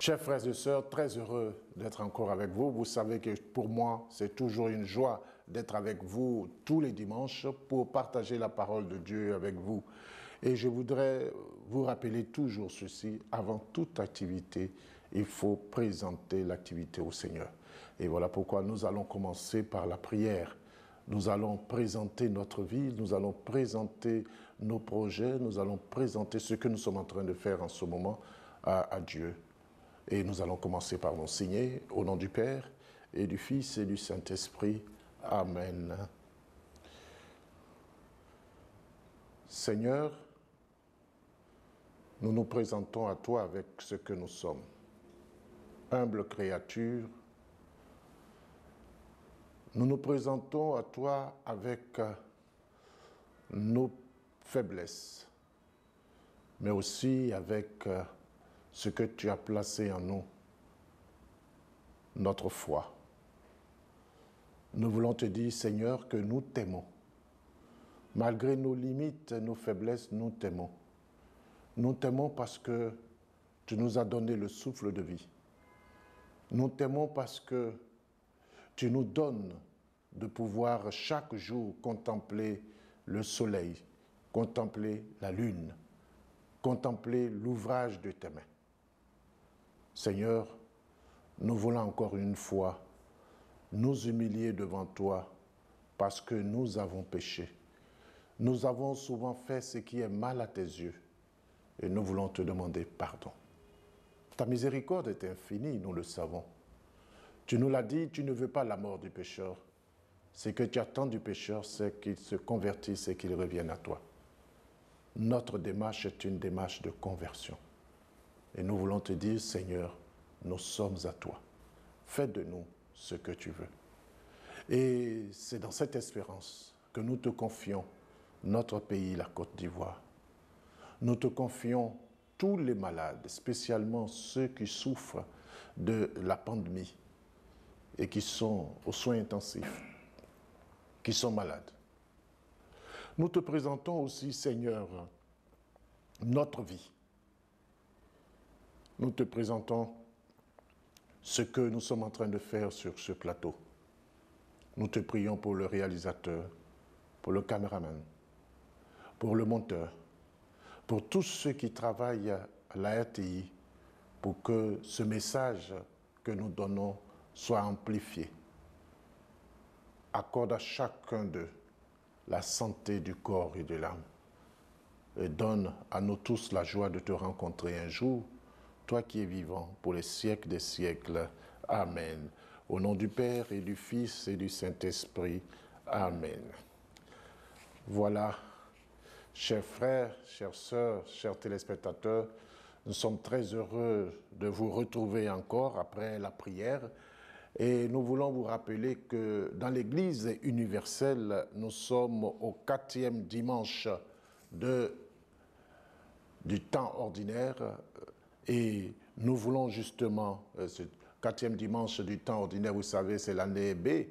Chers frères et sœurs, très heureux d'être encore avec vous. Vous savez que pour moi, c'est toujours une joie d'être avec vous tous les dimanches pour partager la parole de Dieu avec vous. Et je voudrais vous rappeler toujours ceci, avant toute activité, il faut présenter l'activité au Seigneur. Et voilà pourquoi nous allons commencer par la prière. Nous allons présenter notre vie, nous allons présenter nos projets, nous allons présenter ce que nous sommes en train de faire en ce moment à Dieu. Et nous allons commencer par nous signer au nom du Père et du Fils et du Saint-Esprit. Amen. Seigneur, nous nous présentons à toi avec ce que nous sommes. Humble créature, nous nous présentons à toi avec nos faiblesses, mais aussi avec ce que tu as placé en nous, notre foi. Nous voulons te dire, Seigneur, que nous t'aimons. Malgré nos limites, nos faiblesses, nous t'aimons. Nous t'aimons parce que tu nous as donné le souffle de vie. Nous t'aimons parce que tu nous donnes de pouvoir chaque jour contempler le soleil, contempler la lune, contempler l'ouvrage de tes mains. Seigneur, nous voulons encore une fois nous humilier devant toi parce que nous avons péché. Nous avons souvent fait ce qui est mal à tes yeux et nous voulons te demander pardon. Ta miséricorde est infinie, nous le savons. Tu nous l'as dit, tu ne veux pas la mort du pécheur. Ce que tu attends du pécheur, c'est qu'il se convertisse et qu'il revienne à toi. Notre démarche est une démarche de conversion. Et nous voulons te dire, Seigneur, nous sommes à toi. Fais de nous ce que tu veux. Et c'est dans cette espérance que nous te confions notre pays, la Côte d'Ivoire. Nous te confions tous les malades, spécialement ceux qui souffrent de la pandémie et qui sont aux soins intensifs, qui sont malades. Nous te présentons aussi, Seigneur, notre vie. Nous te présentons ce que nous sommes en train de faire sur ce plateau. Nous te prions pour le réalisateur, pour le caméraman, pour le monteur, pour tous ceux qui travaillent à la RTI, pour que ce message que nous donnons soit amplifié. Accorde à chacun d'eux la santé du corps et de l'âme. Et donne à nous tous la joie de te rencontrer un jour, toi qui es vivant pour les siècles des siècles. Amen. Au nom du Père et du Fils et du Saint-Esprit. Amen. Voilà, chers frères, chères sœurs, chers téléspectateurs, nous sommes très heureux de vous retrouver encore après la prière. Et nous voulons vous rappeler que dans l'Église universelle, nous sommes au 4e dimanche du temps ordinaire. Et nous voulons justement, ce 4e dimanche du temps ordinaire, vous savez, c'est l'année B.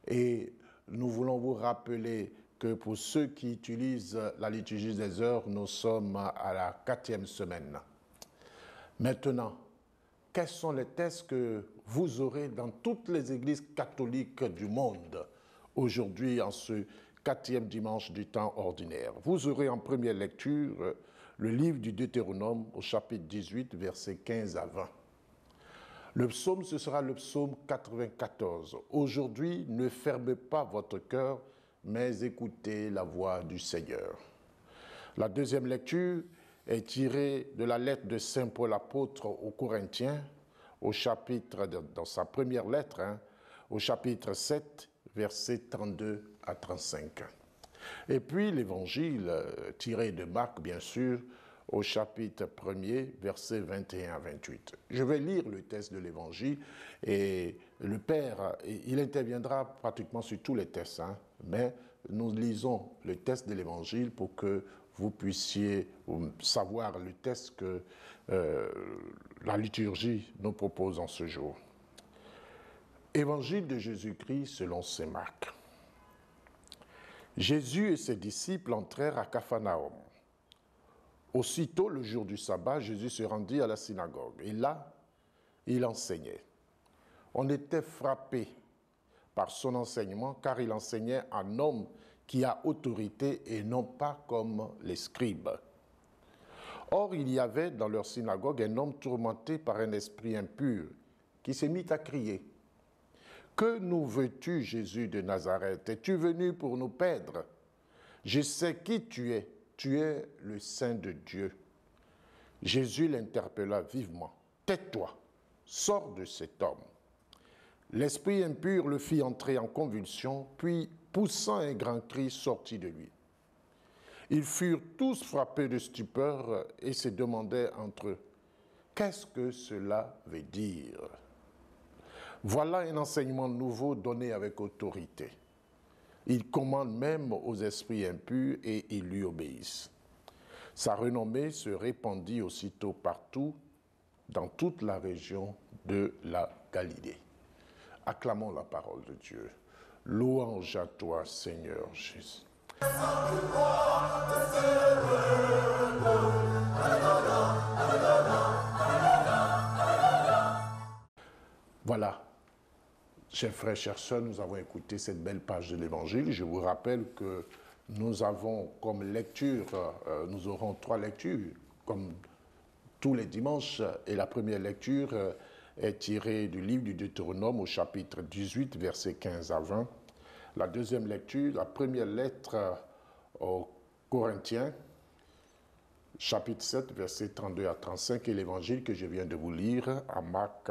Et nous voulons vous rappeler que pour ceux qui utilisent la liturgie des heures, nous sommes à la 4e semaine. Maintenant, quels sont les textes que vous aurez dans toutes les églises catholiques du monde aujourd'hui en ce 4e dimanche du temps ordinaire? Vous aurez en première lecture le livre du Deutéronome au chapitre 18, versets 15 à 20. Le psaume, ce sera le psaume 94. Aujourd'hui, ne fermez pas votre cœur, mais écoutez la voix du Seigneur. La deuxième lecture est tirée de la lettre de Saint Paul apôtre aux Corinthiens, au chapitre, dans sa première lettre, au chapitre 7, versets 32 à 35. Et puis l'évangile tiré de Marc, bien sûr, au chapitre 1er, versets 21 à 28. Je vais lire le texte de l'évangile et le Père, il interviendra pratiquement sur tous les textes, mais nous lisons le texte de l'évangile pour que vous puissiez savoir le texte que la liturgie nous propose en ce jour. Évangile de Jésus-Christ selon saint Marc. Jésus et ses disciples entrèrent à Capharnaüm. Aussitôt, le jour du sabbat, Jésus se rendit à la synagogue. Et là, il enseignait. On était frappé par son enseignement, car il enseignait un homme qui a autorité et non pas comme les scribes. Or, il y avait dans leur synagogue un homme tourmenté par un esprit impur qui s'est mis à crier. « Que nous veux-tu, Jésus de Nazareth? Es-tu venu pour nous perdre? Je sais qui tu es le Saint de Dieu. » Jésus l'interpella vivement. « Tais-toi, sors de cet homme. » L'esprit impur le fit entrer en convulsion, puis, poussant un grand cri, sortit de lui. Ils furent tous frappés de stupeur et se demandaient entre eux, « Qu'est-ce que cela veut dire ?» Voilà un enseignement nouveau donné avec autorité. Il commande même aux esprits impurs et ils lui obéissent. Sa renommée se répandit aussitôt partout, dans toute la région de la Galilée. Acclamons la parole de Dieu. Louange à toi, Seigneur Jésus. Voilà, chers frères, chères sœurs, nous avons écouté cette belle page de l'Évangile. Je vous rappelle que nous avons comme lecture, nous aurons 3 lectures, comme tous les dimanches, et la première lecture est tirée du livre du Deutéronome au chapitre 18, versets 15 à 20. La deuxième lecture, la première lettre aux Corinthiens, chapitre 7, versets 32 à 35, et l'évangile que je viens de vous lire à Marc,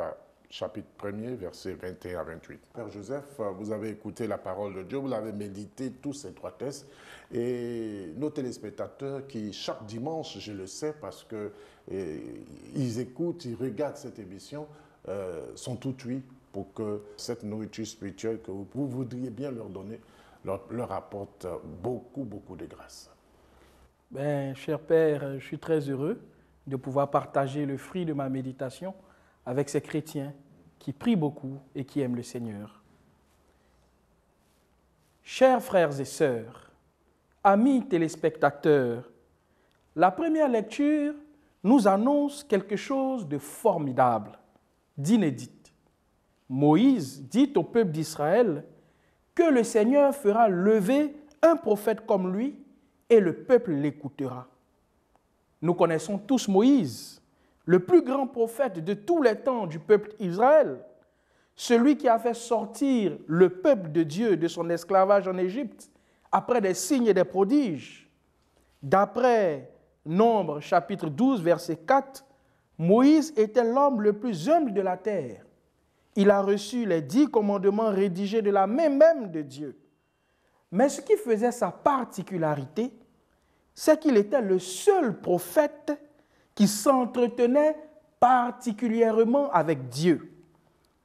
chapitre 1er, versets 21 à 28. Père Joseph, vous avez écouté la parole de Dieu, vous l'avez médité tous ces 3 textes, et nos téléspectateurs qui, chaque dimanche, je le sais, parce qu'ils écoutent, ils regardent cette émission, sont tout oui pour que cette nourriture spirituelle que vous voudriez bien leur donner leur apporte beaucoup, beaucoup de grâce. Ben, cher Père, je suis très heureux de pouvoir partager le fruit de ma méditation avec ces chrétiens qui prient beaucoup et qui aiment le Seigneur. Chers frères et sœurs, amis téléspectateurs, la première lecture nous annonce quelque chose de formidable, d'inédit. Moïse dit au peuple d'Israël que le Seigneur fera lever un prophète comme lui et le peuple l'écoutera. Nous connaissons tous Moïse, le plus grand prophète de tous les temps du peuple Israël, celui qui a fait sortir le peuple de Dieu de son esclavage en Égypte après des signes et des prodiges. D'après Nombre, chapitre 12, verset 4, Moïse était l'homme le plus humble de la terre. Il a reçu les 10 commandements rédigés de la main même de Dieu. Mais ce qui faisait sa particularité, c'est qu'il était le seul prophète qui s'entretenait particulièrement avec Dieu.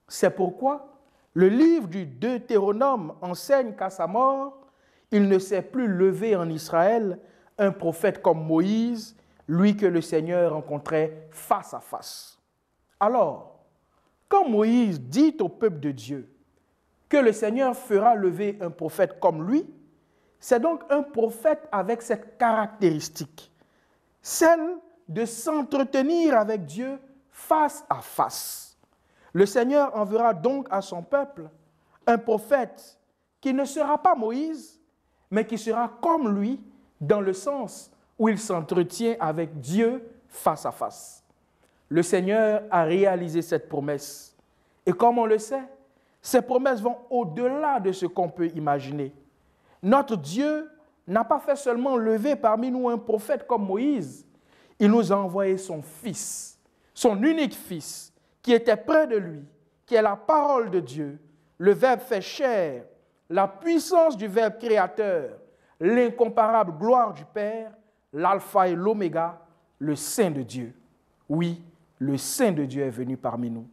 C'est pourquoi le livre du Deutéronome enseigne qu'à sa mort, il ne s'est plus levé en Israël un prophète comme Moïse, lui que le Seigneur rencontrait face à face. Alors, quand Moïse dit au peuple de Dieu que le Seigneur fera lever un prophète comme lui, c'est donc un prophète avec cette caractéristique, celle de s'entretenir avec Dieu face à face. Le Seigneur enverra donc à son peuple un prophète qui ne sera pas Moïse, mais qui sera comme lui dans le sens où il s'entretient avec Dieu face à face. Le Seigneur a réalisé cette promesse. Et comme on le sait, ces promesses vont au-delà de ce qu'on peut imaginer. Notre Dieu n'a pas fait seulement lever parmi nous un prophète comme Moïse. Il nous a envoyé son Fils, son unique Fils, qui était près de lui, qui est la parole de Dieu, le Verbe fait chair, la puissance du Verbe créateur, l'incomparable gloire du Père, l'alpha et l'oméga, le Saint de Dieu. Oui, le Saint de Dieu est venu parmi nous.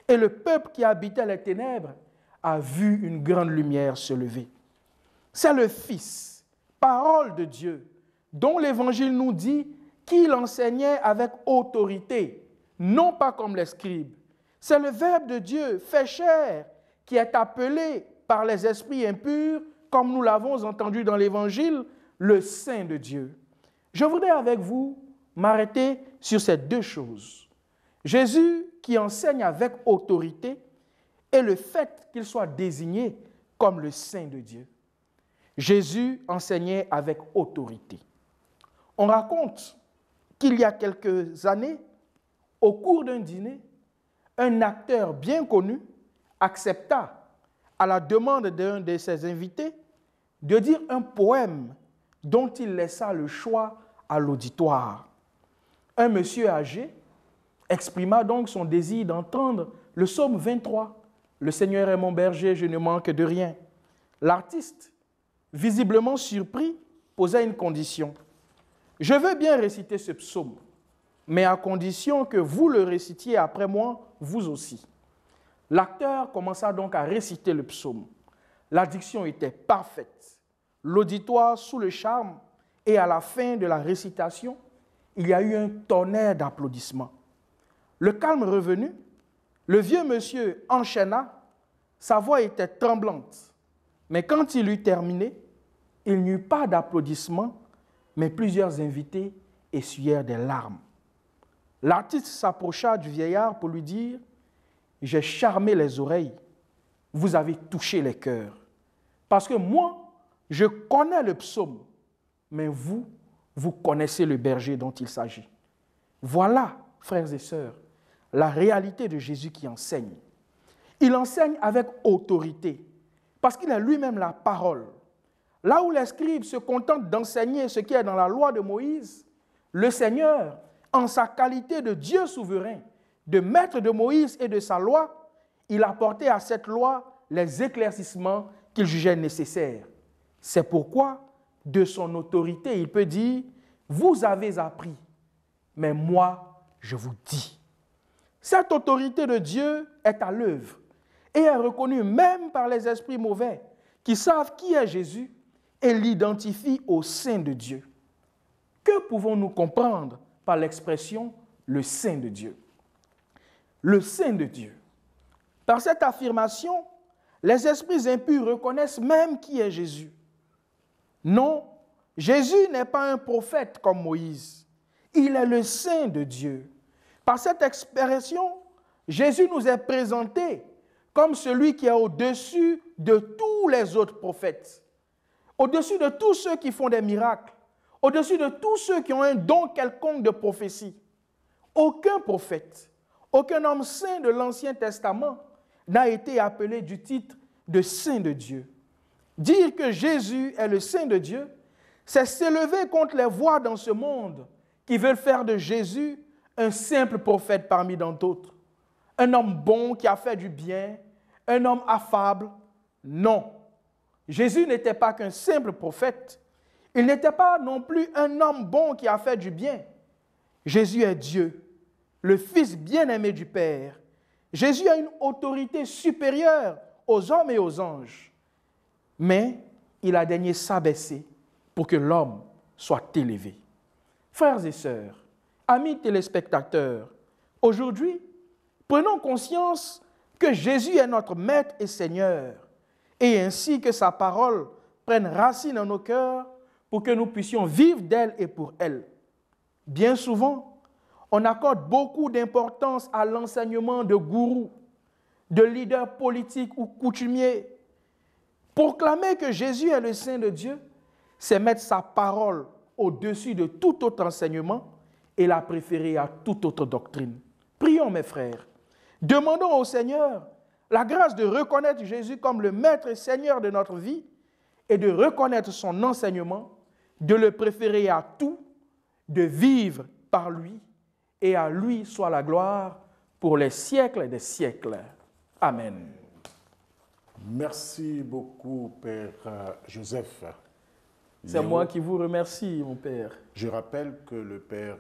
Et le peuple qui habitait les ténèbres a vu une grande lumière se lever. C'est le Fils, parole de Dieu, dont l'Évangile nous dit qu'il enseignait avec autorité, non pas comme les scribes. C'est le Verbe de Dieu fait chair qui est appelé par les esprits impurs, comme nous l'avons entendu dans l'Évangile, le Saint de Dieu. Je voudrais avec vous m'arrêter sur ces 2 choses. Jésus qui enseigne avec autorité et le fait qu'il soit désigné comme le Saint de Dieu. Jésus enseignait avec autorité. On raconte qu'il y a quelques années, au cours d'un dîner, un acteur bien connu accepta, à la demande d'un de ses invités, de dire un poème dont il laissa le choix à l'auditoire. Un monsieur âgé exprima donc son désir d'entendre le psaume 23. « Le Seigneur est mon berger, je ne manque de rien ». L'artiste, visiblement surpris, posa une condition. « Je veux bien réciter ce psaume, mais à condition que vous le récitiez après moi, vous aussi. » L'acteur commença donc à réciter le psaume. La diction était parfaite. L'auditoire sous le charme, et à la fin de la récitation, il y a eu un tonnerre d'applaudissements. Le calme revenu, le vieux monsieur enchaîna, sa voix était tremblante. Mais quand il eut terminé, il n'y eut pas d'applaudissements, mais plusieurs invités essuyèrent des larmes. L'artiste s'approcha du vieillard pour lui dire « J'ai charmé les oreilles, vous avez touché les cœurs. Parce que moi, je connais le psaume, mais vous, vous connaissez le berger dont il s'agit. » Voilà, frères et sœurs, la réalité de Jésus qui enseigne. Il enseigne avec autorité, parce qu'il est lui-même la parole. Là où les scribes se contentent d'enseigner ce qui est dans la loi de Moïse, le Seigneur, en sa qualité de Dieu souverain, de maître de Moïse et de sa loi, il apportait à cette loi les éclaircissements qu'il jugeait nécessaires. C'est pourquoi, de son autorité, il peut dire « Vous avez appris, mais moi, je vous dis ». Cette autorité de Dieu est à l'œuvre et est reconnue même par les esprits mauvais qui savent qui est Jésus et l'identifient au Saint de Dieu. Que pouvons-nous comprendre par l'expression « le Saint de Dieu » ? Le Saint de Dieu. Par cette affirmation, les esprits impurs reconnaissent même qui est Jésus. Non, Jésus n'est pas un prophète comme Moïse. Il est le Saint de Dieu. Par cette expression, Jésus nous est présenté comme celui qui est au-dessus de tous les autres prophètes, au-dessus de tous ceux qui font des miracles, au-dessus de tous ceux qui ont un don quelconque de prophétie. Aucun prophète, aucun homme saint de l'Ancien Testament n'a été appelé du titre de Saint de Dieu. Dire que Jésus est le Saint de Dieu, c'est s'élever contre les voix dans ce monde qui veulent faire de Jésus un simple prophète parmi d'autres. Un homme bon qui a fait du bien, un homme affable. Non, Jésus n'était pas qu'un simple prophète. Il n'était pas non plus un homme bon qui a fait du bien. Jésus est Dieu, le Fils bien-aimé du Père. Jésus a une autorité supérieure aux hommes et aux anges. Mais il a daigné s'abaisser pour que l'homme soit élevé. Frères et sœurs, amis téléspectateurs, aujourd'hui, prenons conscience que Jésus est notre Maître et Seigneur, et ainsi que sa parole prenne racine dans nos cœurs pour que nous puissions vivre d'elle et pour elle. Bien souvent, on accorde beaucoup d'importance à l'enseignement de gourous, de leaders politiques ou coutumiers. Proclamer que Jésus est le Saint de Dieu, c'est mettre sa parole au-dessus de tout autre enseignement et la préférer à toute autre doctrine. Prions, mes frères. Demandons au Seigneur la grâce de reconnaître Jésus comme le Maître et Seigneur de notre vie et de reconnaître son enseignement, de le préférer à tout, de vivre par lui, et à lui soit la gloire pour les siècles des siècles. Amen. Merci beaucoup, Père Joseph. C'est moi qui vous remercie, mon Père. Je rappelle que le Père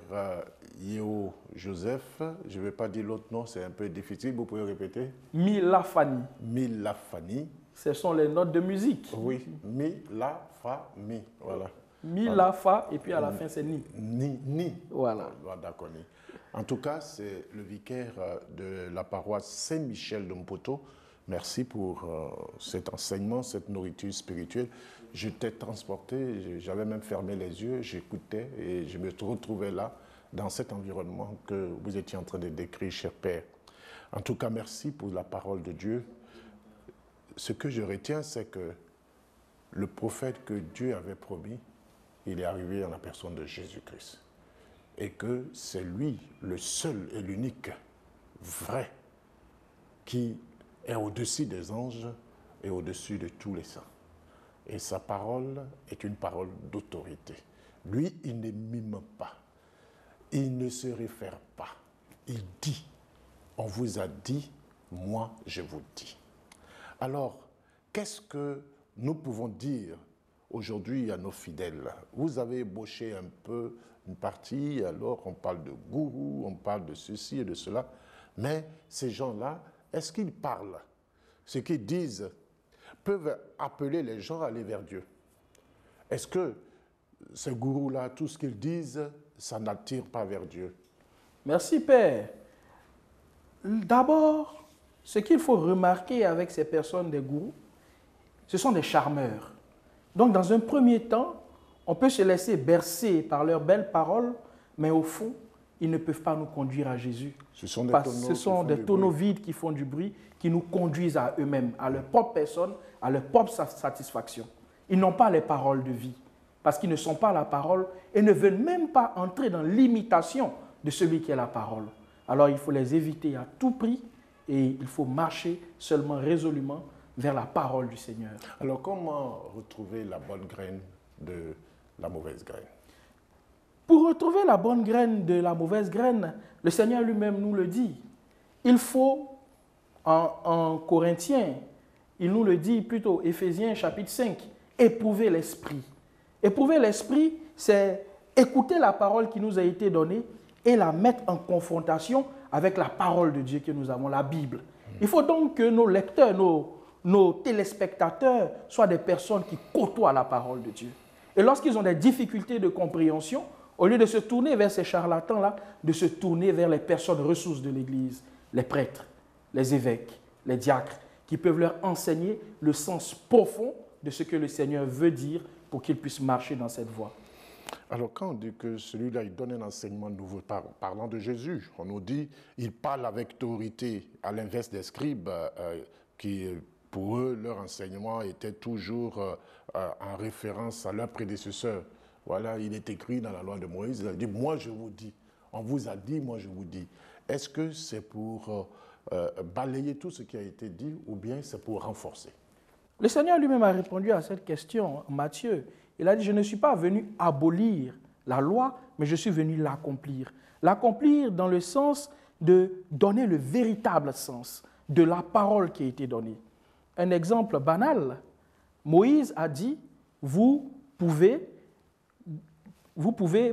Yeo Joseph, je ne vais pas dire l'autre nom, c'est un peu difficile, vous pouvez répéter? Mi, la, fa, mi. Mi, la, fa, mi. Ce sont les notes de musique. Oui, mi, la, fa, mi, voilà. Mi, la, fa, et puis à la fin c'est ni. Ni. Voilà. D'accord, ni. En tout cas, c'est le vicaire de la paroisse Saint-Michel de Mpoto. Merci pour cet enseignement, cette nourriture spirituelle. J'étais transporté, j'avais même fermé les yeux, j'écoutais et je me retrouvais là dans cet environnement que vous étiez en train de décrire, cher Père. En tout cas, merci pour la parole de Dieu. Ce que je retiens, c'est que le prophète que Dieu avait promis, il est arrivé en la personne de Jésus-Christ. Et que c'est lui, le seul et l'unique vrai, qui est au-dessus des anges et au-dessus de tous les saints. Et sa parole est une parole d'autorité. Lui, il ne mime pas. Il ne se réfère pas. Il dit. On vous a dit, moi je vous dis. Alors, qu'est-ce que nous pouvons dire aujourd'hui à nos fidèles? Vous avez ébauché un peu une partie, alors on parle de gourou, on parle de ceci et de cela. Mais ces gens-là, est-ce qu'ils parlent? Ce qu'ils disent peuvent appeler les gens à aller vers Dieu. Est-ce que ces gourous-là, tout ce qu'ils disent, ça n'attire pas vers Dieu? Merci, Père. D'abord, ce qu'il faut remarquer avec ces personnes, des gourous, ce sont des charmeurs. Donc, dans un premier temps, on peut se laisser bercer par leurs belles paroles, mais au fond, ils ne peuvent pas nous conduire à Jésus. Ce sont des tonneaux vides qui font du bruit, qui nous conduisent à eux-mêmes, à leur propre personne, à leur propre satisfaction. Ils n'ont pas les paroles de vie, parce qu'ils ne sont pas la parole et ne veulent même pas entrer dans l'imitation de celui qui est la parole. Alors il faut les éviter à tout prix et il faut marcher seulement résolument vers la parole du Seigneur. Alors comment retrouver la bonne graine de la mauvaise graine? Pour retrouver la bonne graine de la mauvaise graine, le Seigneur lui-même nous le dit. Il faut, en Corinthiens, il nous le dit plutôt, Éphésiens chapitre 5, éprouver l'esprit. Éprouver l'esprit, c'est écouter la parole qui nous a été donnée et la mettre en confrontation avec la parole de Dieu que nous avons, la Bible. Il faut donc que nos lecteurs, nos téléspectateurs soient des personnes qui côtoient la parole de Dieu. Et lorsqu'ils ont des difficultés de compréhension, au lieu de se tourner vers ces charlatans-là, de se tourner vers les personnes ressources de l'Église, les prêtres, les évêques, les diacres, qui peuvent leur enseigner le sens profond de ce que le Seigneur veut dire pour qu'ils puissent marcher dans cette voie. Alors quand on dit que celui-là, il donne un enseignement nouveau, parlant de Jésus, on nous dit, il parle avec autorité, à l'inverse des scribes, qui, pour eux, leur enseignement était toujours en référence à leurs prédécesseurs. Voilà, il est écrit dans la loi de Moïse, il a dit, moi je vous dis, on vous a dit, moi je vous dis. Est-ce que c'est pour balayer tout ce qui a été dit ou bien c'est pour renforcer? Le Seigneur lui-même a répondu à cette question en Matthieu. Il a dit, je ne suis pas venu abolir la loi, mais je suis venu l'accomplir. L'accomplir dans le sens de donner le véritable sens de la parole qui a été donnée. Un exemple banal, Moïse a dit, vous pouvez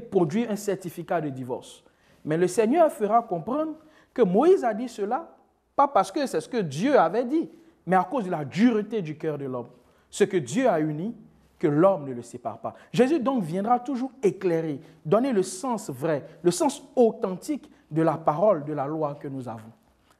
produire un certificat de divorce. Mais le Seigneur fera comprendre que Moïse a dit cela, pas parce que c'est ce que Dieu avait dit, mais à cause de la dureté du cœur de l'homme. Ce que Dieu a uni, que l'homme ne le sépare pas. Jésus donc viendra toujours éclairer, donner le sens vrai, le sens authentique de la parole, de la loi que nous avons.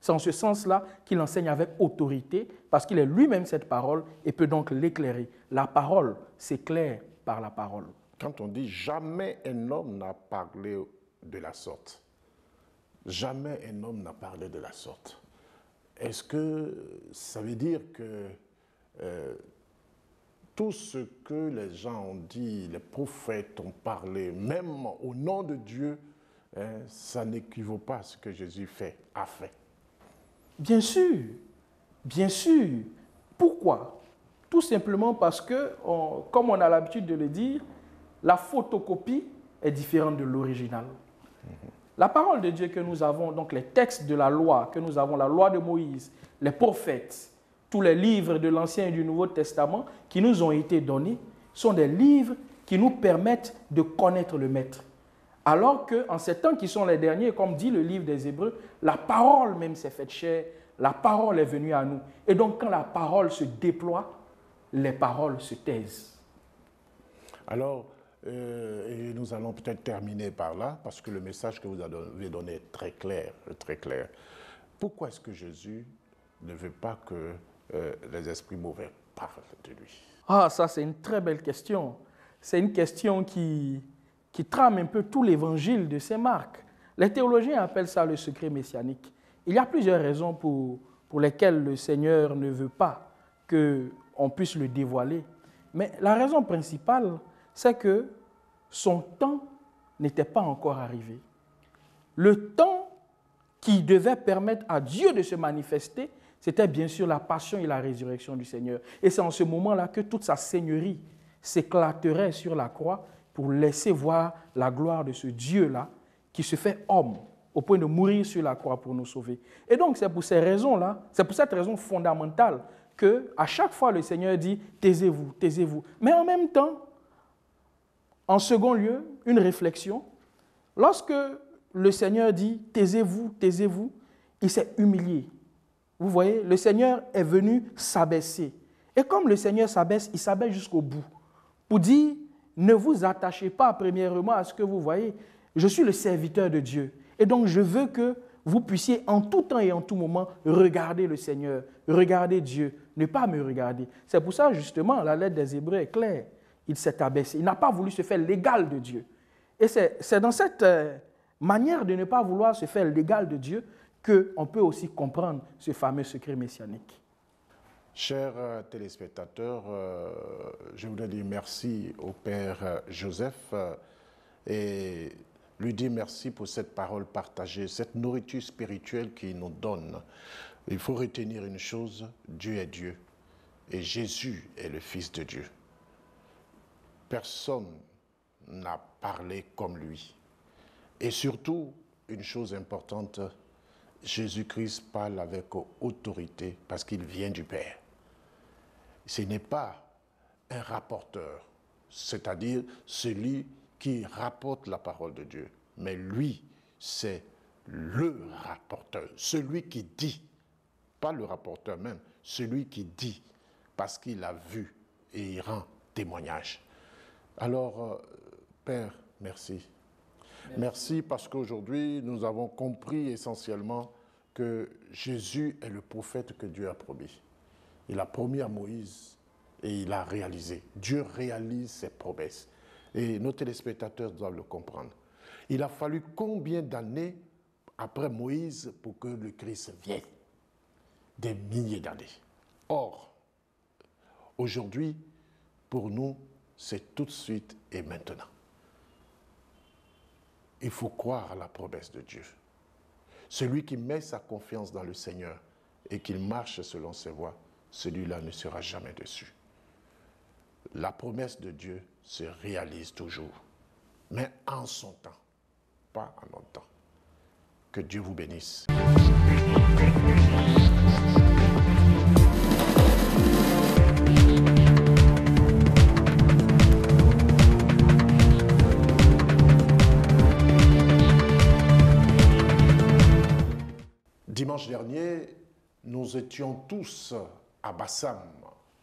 C'est en ce sens-là qu'il enseigne avec autorité, parce qu'il est lui-même cette parole et peut donc l'éclairer. La parole s'éclaire par la parole. Quand on dit « jamais un homme n'a parlé de la sorte », jamais un homme n'a parlé de la sorte. Est-ce que ça veut dire que tout ce que les gens ont dit, les prophètes ont parlé, même au nom de Dieu, ça n'équivaut pas à ce que Jésus a fait? Bien sûr, bien sûr. Pourquoi? Tout simplement parce que, comme on a l'habitude de le dire, la photocopie est différente de l'original. La parole de Dieu que nous avons, donc les textes de la loi que nous avons, la loi de Moïse, les prophètes, tous les livres de l'Ancien et du Nouveau Testament qui nous ont été donnés, sont des livres qui nous permettent de connaître le Maître. Alors qu'en ces temps qui sont les derniers, comme dit le livre des Hébreux, la parole même s'est faite chair, la parole est venue à nous. Et donc quand la parole se déploie, les paroles se taisent. Alors, et nous allons peut-être terminer par là, parce que le message que vous avez donné est très clair, très clair. Pourquoi est-ce que Jésus ne veut pas que les esprits mauvais parlent de lui? Ah, ça c'est une très belle question. C'est une question qui qui trame un peu tout l'évangile de Saint Marc. Les théologiens appellent ça le secret messianique. Il y a plusieurs raisons pour lesquelles le Seigneur ne veut pas qu'on puisse le dévoiler. Mais la raison principale, c'est que son temps n'était pas encore arrivé. Le temps qui devait permettre à Dieu de se manifester, c'était bien sûr la passion et la résurrection du Seigneur. Et c'est en ce moment-là que toute sa seigneurie s'éclaterait sur la croix pour laisser voir la gloire de ce Dieu-là qui se fait homme au point de mourir sur la croix pour nous sauver. Et donc, c'est pour ces raisons-là, c'est pour cette raison fondamentale qu'à chaque fois, le Seigneur dit « taisez-vous, taisez-vous ». Mais en même temps, en second lieu, une réflexion. Lorsque le Seigneur dit « taisez-vous, taisez-vous », il s'est humilié. Vous voyez, le Seigneur est venu s'abaisser. Et comme le Seigneur s'abaisse, il s'abaisse jusqu'au bout. Pour dire, ne vous attachez pas premièrement à ce que vous voyez. Je suis le serviteur de Dieu. Et donc, je veux que vous puissiez en tout temps et en tout moment regarder le Seigneur, regarder Dieu, ne pas me regarder. C'est pour ça, justement, la lettre des Hébreux est claire. Il s'est abaissé. Il n'a pas voulu se faire l'égal de Dieu. Et c'est dans cette manière de ne pas vouloir se faire l'égal de Dieu qu'on peut aussi comprendre ce fameux secret messianique. Chers téléspectateurs, je voudrais dire merci au Père Joseph et lui dire merci pour cette parole partagée, cette nourriture spirituelle qu'il nous donne. Il faut retenir une chose, Dieu est Dieu et Jésus est le Fils de Dieu. Personne n'a parlé comme lui. Et surtout, une chose importante, Jésus-Christ parle avec autorité parce qu'il vient du Père. Ce n'est pas un rapporteur, c'est-à-dire celui qui rapporte la parole de Dieu, mais lui, c'est le rapporteur, celui qui dit, pas le rapporteur même, celui qui dit, parce qu'il a vu et il rend témoignage. Alors, Père, merci. Merci parce qu'aujourd'hui, nous avons compris essentiellement que Jésus est le prophète que Dieu a promis. Il a promis à Moïse et il a réalisé. Dieu réalise ses promesses. Et nos téléspectateurs doivent le comprendre. Il a fallu combien d'années après Moïse pour que le Christ vienne? Des milliers d'années. Or, aujourd'hui, pour nous, c'est tout de suite et maintenant. Il faut croire à la promesse de Dieu. Celui qui met sa confiance dans le Seigneur et qu'il marche selon ses voies, celui-là ne sera jamais déçu. La promesse de Dieu se réalise toujours, mais en son temps, pas en notre temps. Que Dieu vous bénisse. Dimanche dernier, nous étions tous à Bassam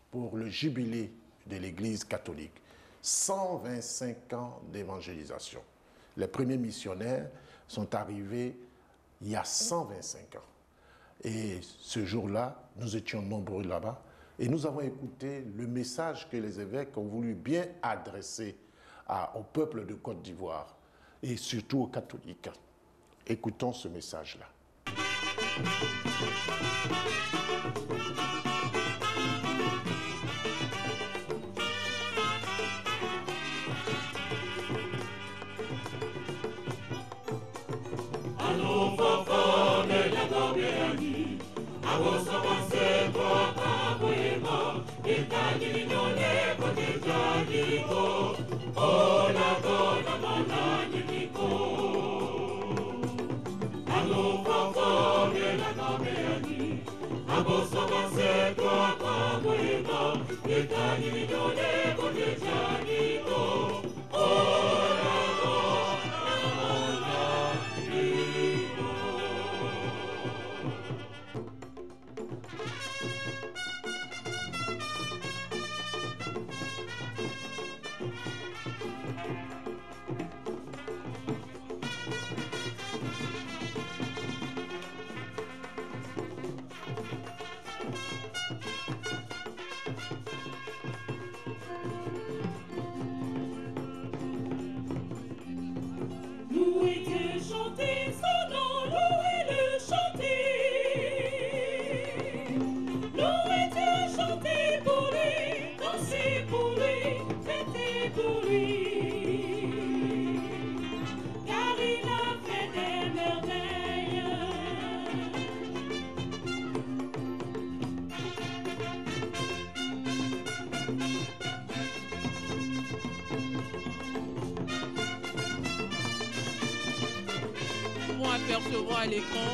pour le jubilé de l'Église catholique. 125 ans d'évangélisation. Les premiers missionnaires sont arrivés il y a 125 ans. Et ce jour-là, nous étions nombreux là-bas et nous avons écouté le message que les évêques ont voulu bien adresser au peuple de Côte d'Ivoire et surtout aux catholiques. Écoutons ce message-là. apercevons à l'écran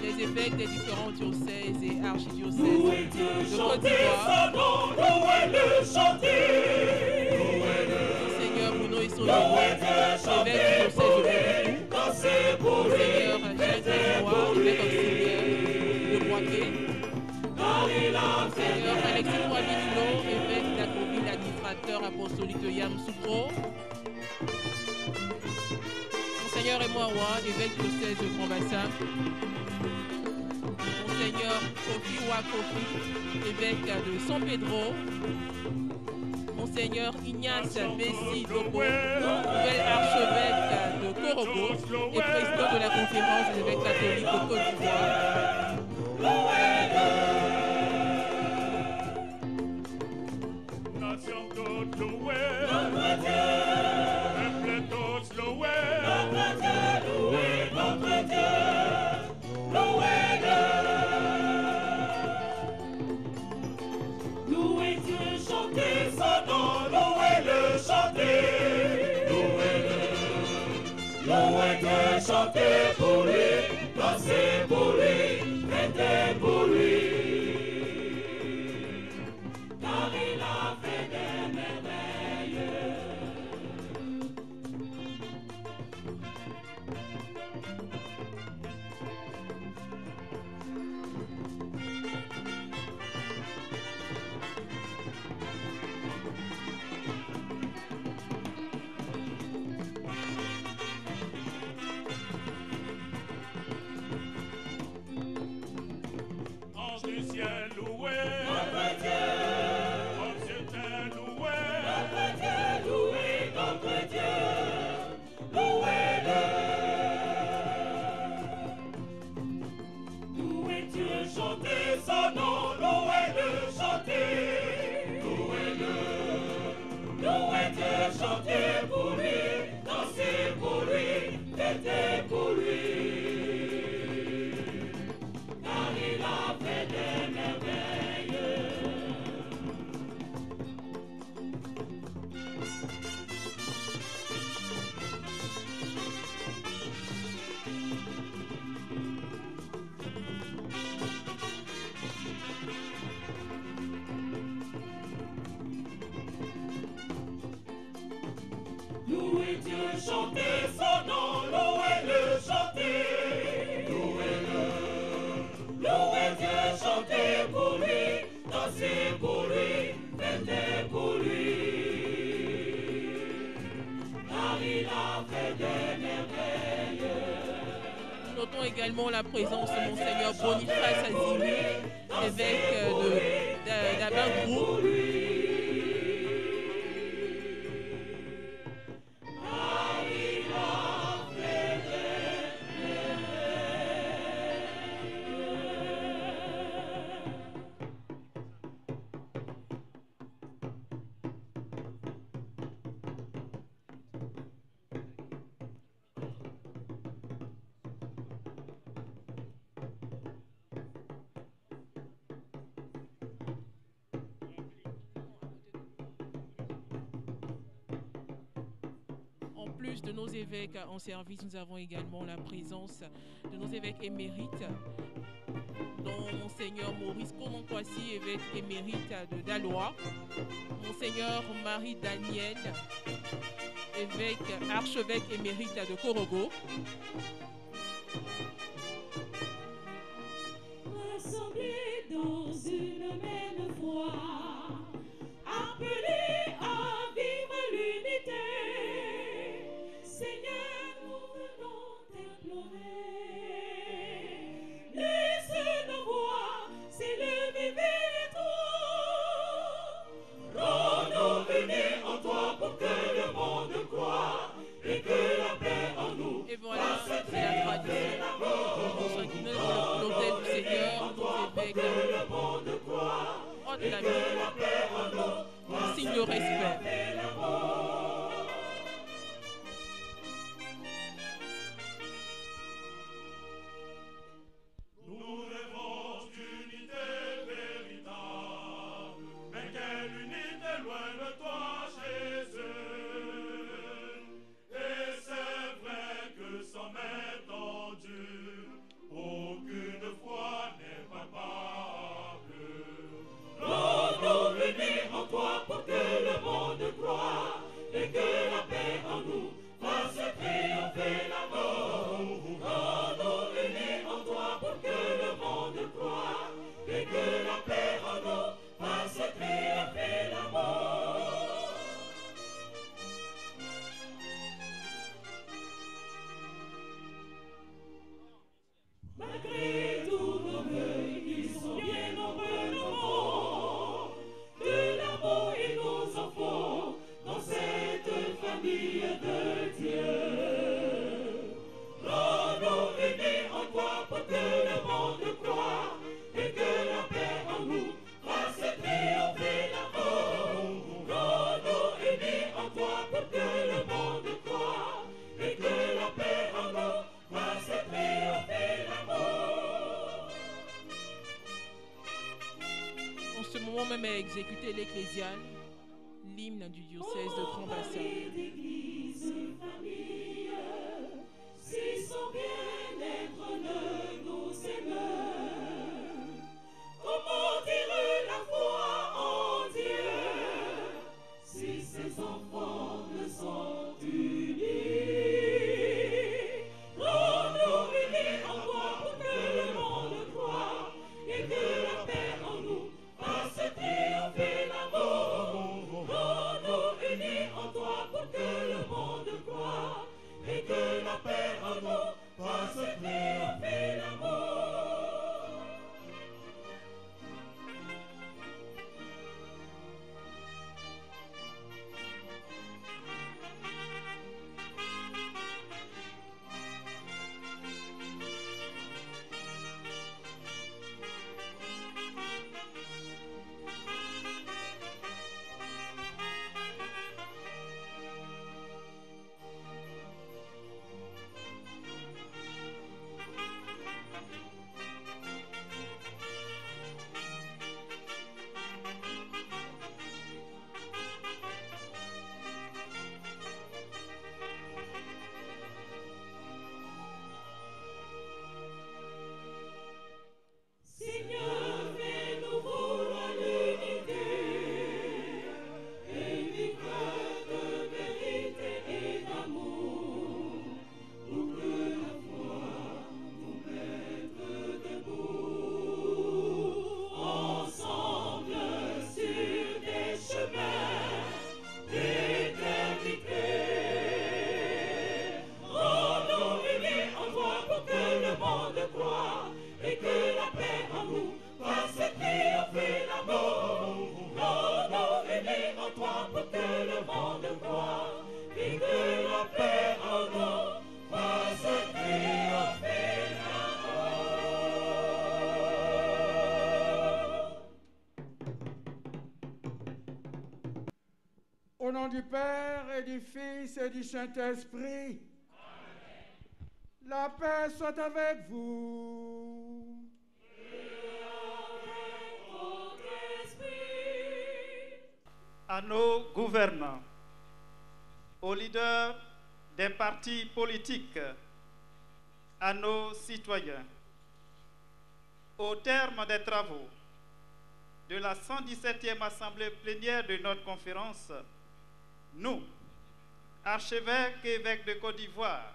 les évêques des différents diocèses et archidiocèses de Côte d'Ivoire. Monseigneur Bruno Issoyeni, évêque du diocèse de Boubou. Monseigneur Jacques Grégoire, évêque auxiliaire de Boaké. Monseigneur Alexis Kouamilino, évêque d'Agoville, administrateur apostolique de Yamoussoukro. Monseigneur Emoawa, évêque du diocèse de Grand Bassin. Monseigneur Kofi Wakofi, évêque de San Pedro. Monseigneur Ignace Messi Dobo, nouvel archevêque de Korogo et président de la conférence des évêques catholiques de Côte d'Ivoire. Nation toute louée, peuple tous loués, notre Dieu, louez-le. Louez Dieu, chantez son nom, louez-le, chantez, louez-le. Louez Dieu, chantez pour lui, dansez pour lui, fêtez pour lui. Car il a fait des merveilles. Ange du ciel loué, notre Dieu, comme c'était loué, notre Dieu, loué, notre Dieu, louez-le. Louez Dieu, chantez son nom, louez-le, chantez, louez-le. Louez Dieu, chantez pour lui, dansez pour lui, fêtez pour lui. Car il a fait des merveilles. Louez Dieu, chantez son nom, louez-le, chantez, louez-le. Louez Dieu, chantez pour lui, dansez pour lui, fêtez pour lui. Car il a fait des merveilles. Notons également la présence de Monseigneur Boniface Azimi, évêque d'Abangrou. En plus de nos évêques en service, nous avons également la présence de nos évêques émérites, dont Monseigneur Maurice Komonkwasi, évêque émérite de Daloa, Monseigneur Marie-Daniel, archevêque émérite de Korogo. Rassemblés dans une même foi, appelés à vivre l'unité. Seigneur, nous venons t'implorer. Laisse nos voix s'élever vers toi. Rends-nous unis en toi pour que le monde croie et que la paix en nous. Et voilà, c'est la tradition. famille de Dieu. Rendons unis en toi pour que le monde croie et que la paix en nous fasse triompher l'amour. Rendons unis en toi pour que le monde croie et que la paix en nous fasse triompher l'amour. En ce moment même est exécuté l'ecclésial, l'hymne du diocèse de Grand Bassin. Si son bien-être ne nous émeut, comment dire la foi en Dieu si ses enfants ne sont unis? Rendons unis en toi pour que le monde croie et que la paix en nous fasse triompher l'amour. Rendons unis en toi pour que le monde croie et que la paix en nous fasse triompher l'amour. Seigneur, fais-nous vouloir l'unité et vivre de vérité et d'amour, pour que la foi nous mette debout, ensemble sur des chemins d'éternité. Rendons unis en toi pour que le monde croie et que la paix en nous fasse triompher l'amour. Rendons unis en toi pour que le monde croie et que la paix en nous fasse triompher l'amour. Au nom du Père et du Fils et du Saint-Esprit, la paix soit avec vous. À nos gouvernants, aux leaders des partis politiques, à nos citoyens, au terme des travaux de la 117e Assemblée plénière de notre conférence, nous, archevêques et évêques de Côte d'Ivoire,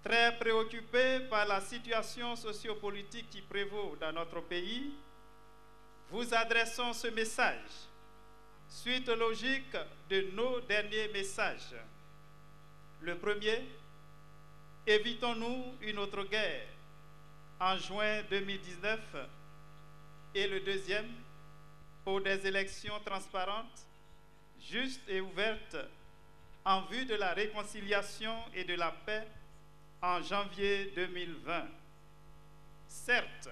très préoccupés par la situation sociopolitique qui prévaut dans notre pays, vous adressons ce message, suite logique de nos derniers messages. Le premier, évitons-nous une autre guerre en juin 2019, et le deuxième, pour des élections transparentes, justes et ouvertes en vue de la réconciliation et de la paix en janvier 2020. Certes,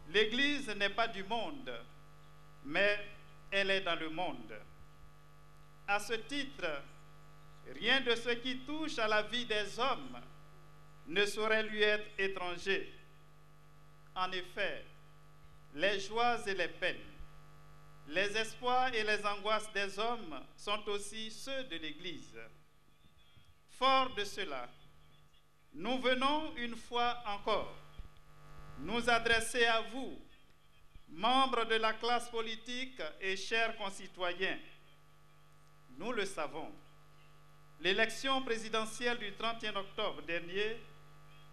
l'Église n'est pas du monde, mais elle est dans le monde. À ce titre, rien de ce qui touche à la vie des hommes ne saurait lui être étranger. En effet, les joies et les peines, les espoirs et les angoisses des hommes sont aussi ceux de l'Église. Fort de cela, nous venons une fois encore nous adresser à vous, membres de la classe politique et chers concitoyens. Nous le savons, l'élection présidentielle du 31 octobre dernier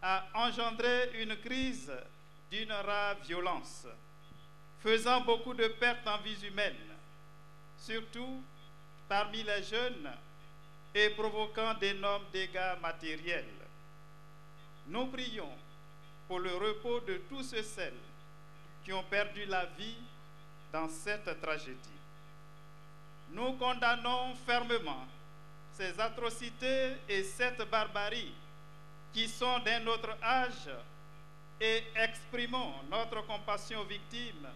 a engendré une crise d'une rare violence, faisant beaucoup de pertes en vies humaines, surtout parmi les jeunes, et provoquant d'énormes dégâts matériels. Nous prions pour le repos de tous ceux et celles qui ont perdu la vie dans cette tragédie. Nous condamnons fermement ces atrocités et cette barbarie qui sont d'un autre âge et exprimons notre compassion aux victimes,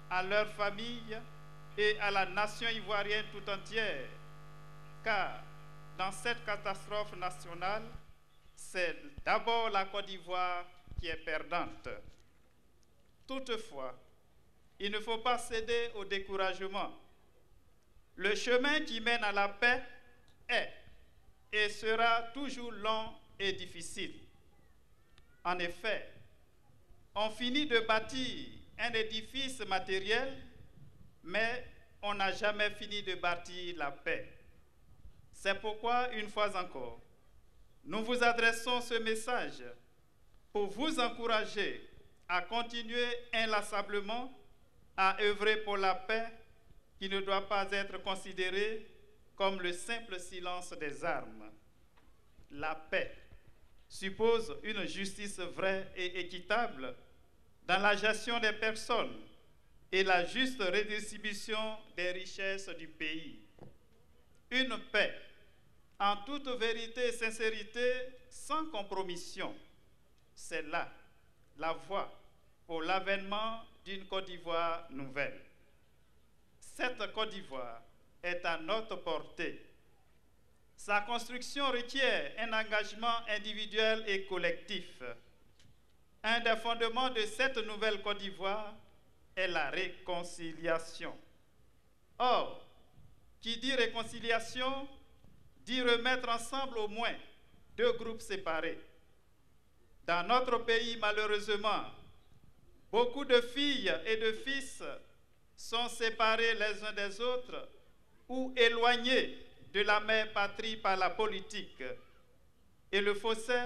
à leurs familles et à la nation ivoirienne tout entière, car dans cette catastrophe nationale, c'est d'abord la Côte d'Ivoire qui est perdante. Toutefois, il ne faut pas céder au découragement. Le chemin qui mène à la paix est et sera toujours long et difficile. En effet, on finit de bâtir un édifice matériel, mais on n'a jamais fini de bâtir la paix. C'est pourquoi, une fois encore, nous vous adressons ce message pour vous encourager à continuer inlassablement à œuvrer pour la paix qui ne doit pas être considérée comme le simple silence des armes. La paix suppose une justice vraie et équitable dans la gestion des personnes et la juste redistribution des richesses du pays. Une paix en toute vérité et sincérité, sans compromission. C'est là la voie pour l'avènement d'une Côte d'Ivoire nouvelle. Cette Côte d'Ivoire est à notre portée. Sa construction requiert un engagement individuel et collectif. Un des fondements de cette nouvelle Côte d'Ivoire est la réconciliation. Or, qui dit réconciliation, dit remettre ensemble au moins deux groupes séparés. Dans notre pays, malheureusement, beaucoup de filles et de fils sont séparés les uns des autres ou éloignés de la mère patrie par la politique. Et le fossé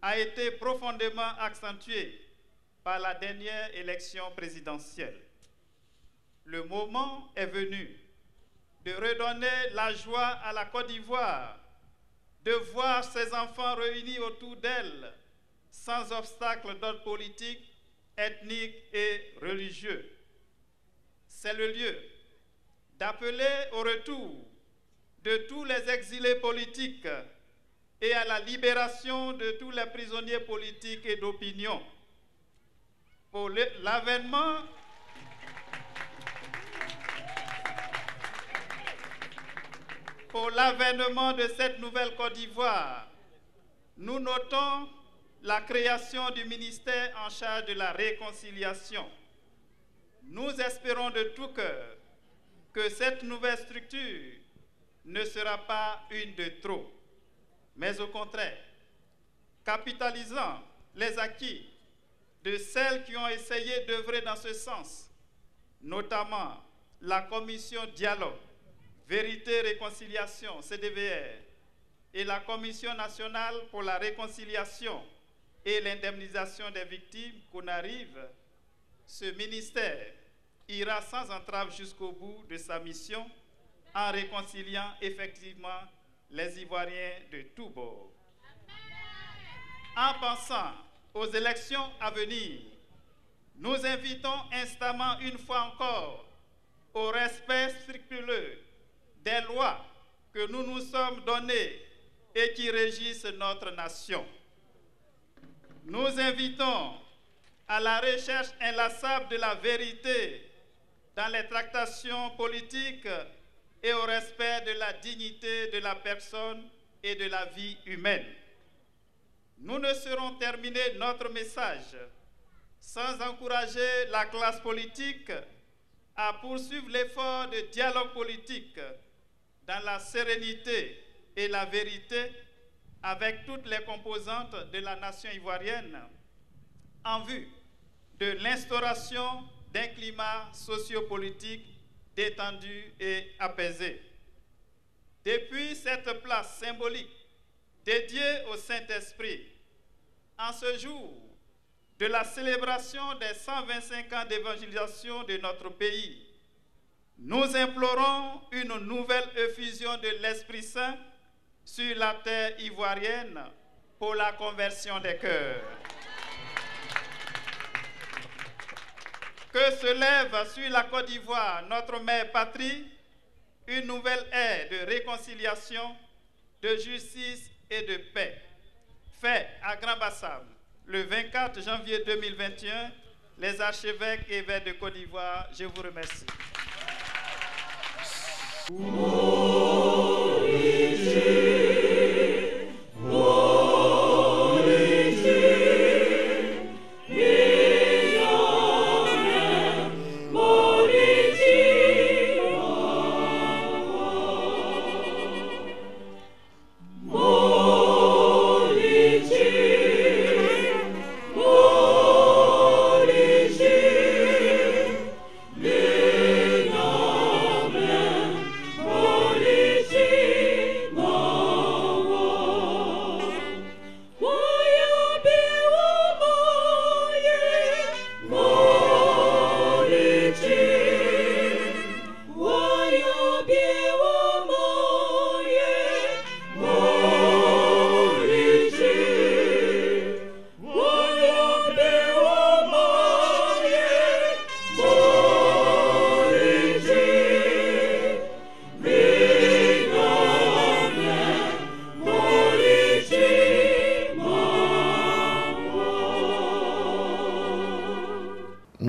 a été profondément accentué par la dernière élection présidentielle. Le moment est venu de redonner la joie à la Côte d'Ivoire, de voir ses enfants réunis autour d'elle, sans obstacle d'ordre politique, ethnique et religieux. C'est le lieu d'appeler au retour de tous les exilés politiques et à la libération de tous les prisonniers politiques et d'opinion. Pour l'avènement de cette nouvelle Côte d'Ivoire, nous notons la création du ministère en charge de la réconciliation. Nous espérons de tout cœur que cette nouvelle structure ne sera pas une de trop, mais au contraire, capitalisant les acquis de celles qui ont essayé d'œuvrer dans ce sens, notamment la commission dialogue, vérité et réconciliation, CDVR, et la commission nationale pour la réconciliation et l'indemnisation des victimes, qu'on arrive, ce ministère ira sans entrave jusqu'au bout de sa mission en réconciliant effectivement les Ivoiriens de tous bords. En pensant aux élections à venir, nous invitons instamment une fois encore au respect scrupuleux des lois que nous nous sommes données et qui régissent notre nation. Nous invitons à la recherche inlassable de la vérité dans les tractations politiques et au respect de la dignité de la personne et de la vie humaine. Nous ne saurons terminer notre message sans encourager la classe politique à poursuivre l'effort de dialogue politique dans la sérénité et la vérité avec toutes les composantes de la nation ivoirienne en vue de l'instauration d'un climat sociopolitique détendu et apaisé. Depuis cette place symbolique dédiée au Saint-Esprit, en ce jour de la célébration des 125 ans d'évangélisation de notre pays, nous implorons une nouvelle effusion de l'Esprit Saint sur la terre ivoirienne pour la conversion des cœurs. Que se lève sur la Côte d'Ivoire, notre mère patrie, une nouvelle ère de réconciliation, de justice et de paix. Fait à Grand-Bassam, le 24 janvier 2021, les archevêques et évêques de Côte d'Ivoire, je vous remercie.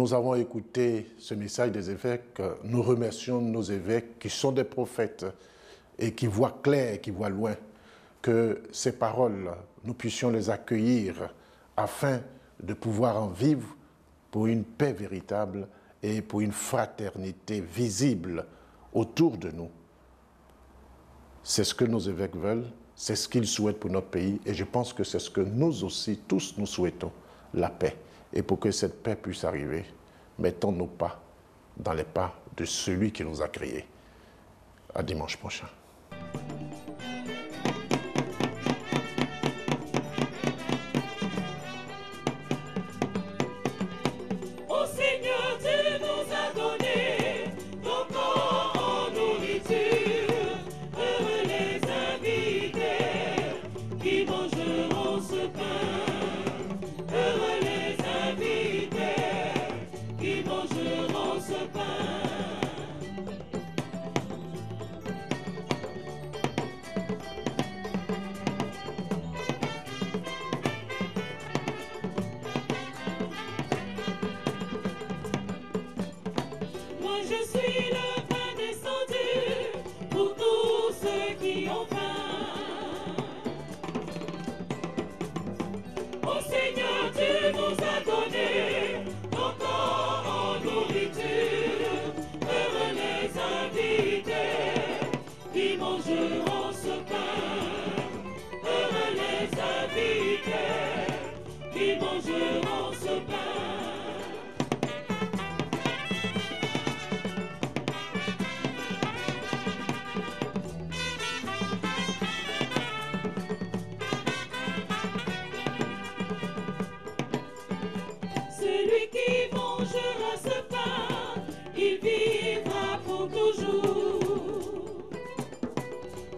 Nous avons écouté ce message des évêques. Nous remercions nos évêques qui sont des prophètes et qui voient clair, qui voient loin. Que ces paroles, nous puissions les accueillir afin de pouvoir en vivre pour une paix véritable et pour une fraternité visible autour de nous. C'est ce que nos évêques veulent, c'est ce qu'ils souhaitent pour notre pays et je pense que c'est ce que nous aussi, tous, nous souhaitons, la paix. Et pour que cette paix puisse arriver, mettons nos pas dans les pas de celui qui nous a créés. À dimanche prochain. Celui qui mangera ce pain, il vivra pour toujours.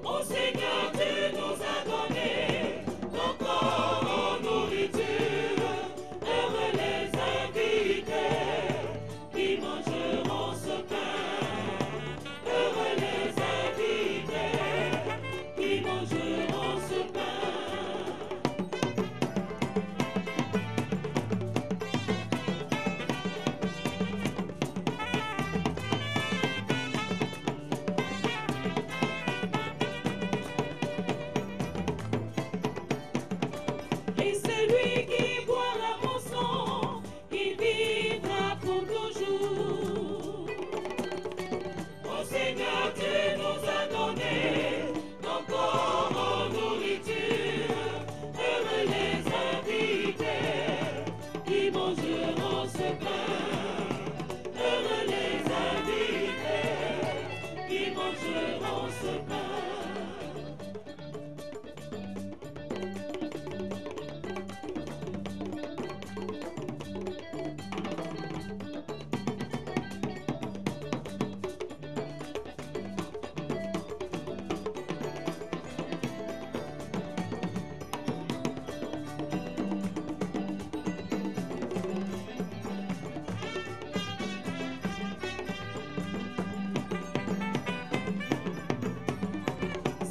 Ô Seigneur, tu nous as donné ton corps en nourriture. Heureux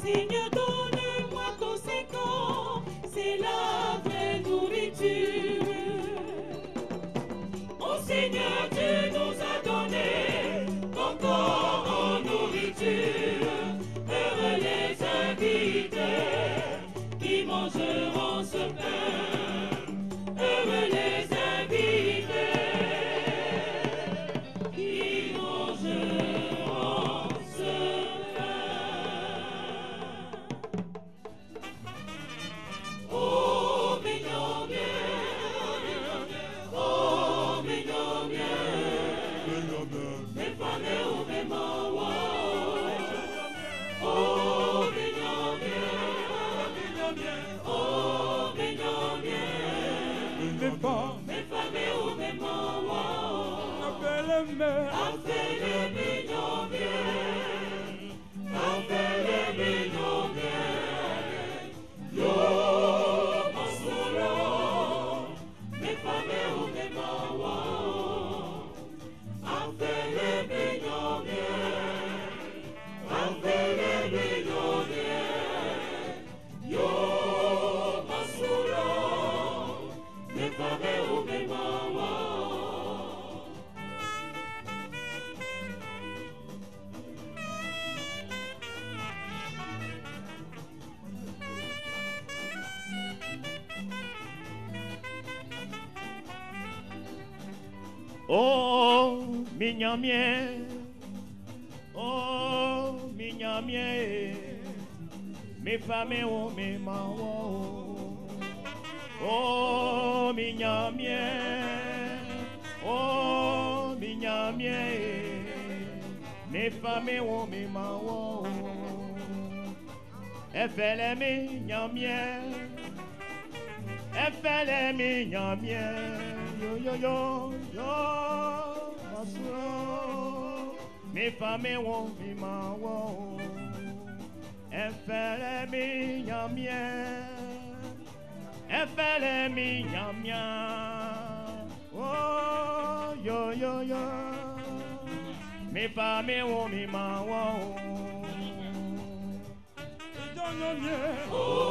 Seigneur, donne-moi conséquent, c'est la vraie nourriture. Oh Seigneur, tu nous as donné ton corps en nourriture. Heureux les invités qui mangeront ce pain. Heureux les invités qui mangeront ce pain. Oh, mignon bien, oh, mignon bien, mes familles ou mes mawas. Oh, mignon bien, oh, mignon bien, mes familles ou mes mawas. Appelez mignon bien, appelez mignon bien. Yo, Masuro, mes familles ou mes mawas. Appelez mignon bien, appelez mignon bien. Yo, Masuro, mes familles ou mes mawas. Oh, minha mien, oh, minha mien, mes familles ou mes mawas. Oh, minha mien, oh, minha mien, mes familles ou mes mawas. Efele minha mien, efele minha mien. Yo, yo, yo, yo, Masuro, mes familles ou mes mawas. Efele minha mien, efele minha mien. Oh, yo, yo, yo, mes familles ou mes mawas. Oh,